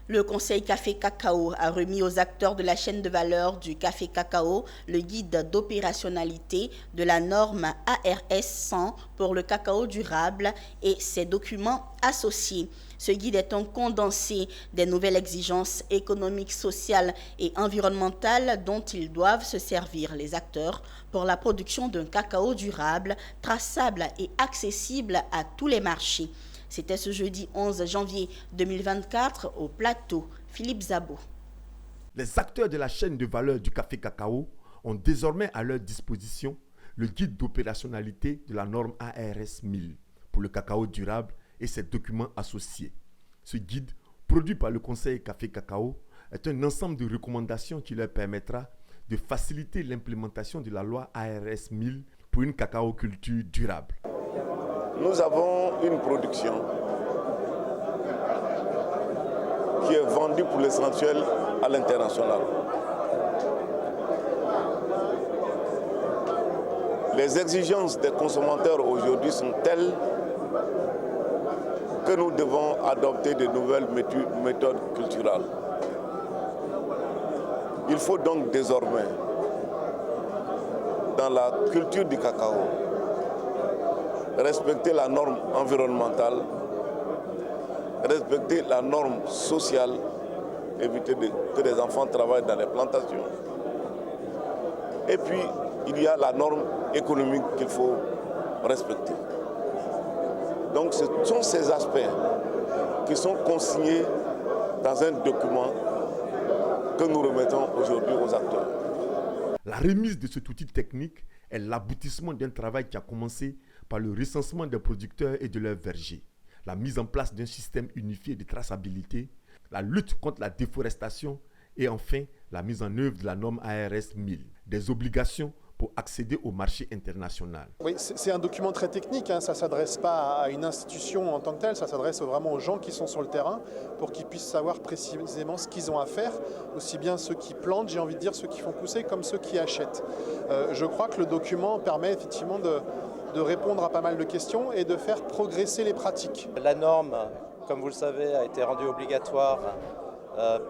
Le Conseil Café Cacao a remis aux acteurs de la chaîne de valeur du café cacao le guide d'opérationnalité de la norme ARS 100 pour le cacao durable et ses documents associés. Ce guide est un condensé des nouvelles exigences économiques, sociales et environnementales dont ils doivent se servir les acteurs pour la production d'un cacao durable, traçable et accessible à tous les marchés. C'était ce jeudi 11 janvier 2024 au plateau Philippe Zabo. Les acteurs de la chaîne de valeur du café cacao ont désormais à leur disposition le guide d'opérationnalité de la norme ARS 1000 pour le cacao durable et ses documents associés. Ce guide, produit par le Conseil Café Cacao, est un ensemble de recommandations qui leur permettra de faciliter l'implémentation de la loi ARS 1000 pour une cacaoculture durable. Nous avons une production qui est vendue pour l'essentiel à l'international. Les exigences des consommateurs aujourd'hui sont telles que nous devons adopter de nouvelles méthodes culturelles. Il faut donc désormais, dans la culture du cacao, respecter la norme environnementale, respecter la norme sociale, éviter que les enfants travaillent dans les plantations. Et puis, il y a la norme économique qu'il faut respecter. Donc, ce sont ces aspects qui sont consignés dans un document que nous remettons aujourd'hui aux acteurs. La remise de cet outil technique est l'aboutissement d'un travail qui a commencé par le recensement des producteurs et de leurs vergers, la mise en place d'un système unifié de traçabilité, la lutte contre la déforestation et enfin la mise en œuvre de la norme ARS 1000, des obligations pour accéder au marché international. Oui, c'est un document très technique, ça ne s'adresse pas à une institution en tant que telle, ça s'adresse vraiment aux gens qui sont sur le terrain pour qu'ils puissent savoir précisément ce qu'ils ont à faire, aussi bien ceux qui plantent, j'ai envie de dire ceux qui font pousser, comme ceux qui achètent. Je crois que le document permet effectivement de répondre à pas mal de questions et de faire progresser les pratiques. La norme, comme vous le savez, a été rendue obligatoire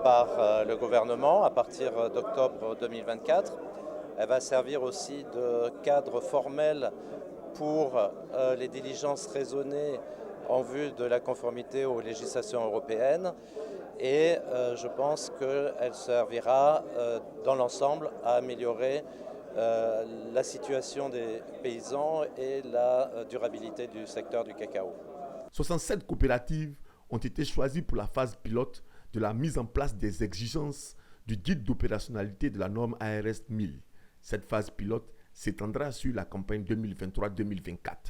par le gouvernement à partir d'octobre 2024. Elle va servir aussi de cadre formel pour les diligences raisonnées en vue de la conformité aux législations européennes. Et je pense qu'elle servira dans l'ensemble à améliorer la situation des paysans et la durabilité du secteur du cacao. 67 coopératives ont été choisies pour la phase pilote de la mise en place des exigences du guide d'opérationnalité de la norme ARS 1000. Cette phase pilote s'étendra sur la campagne 2023-2024.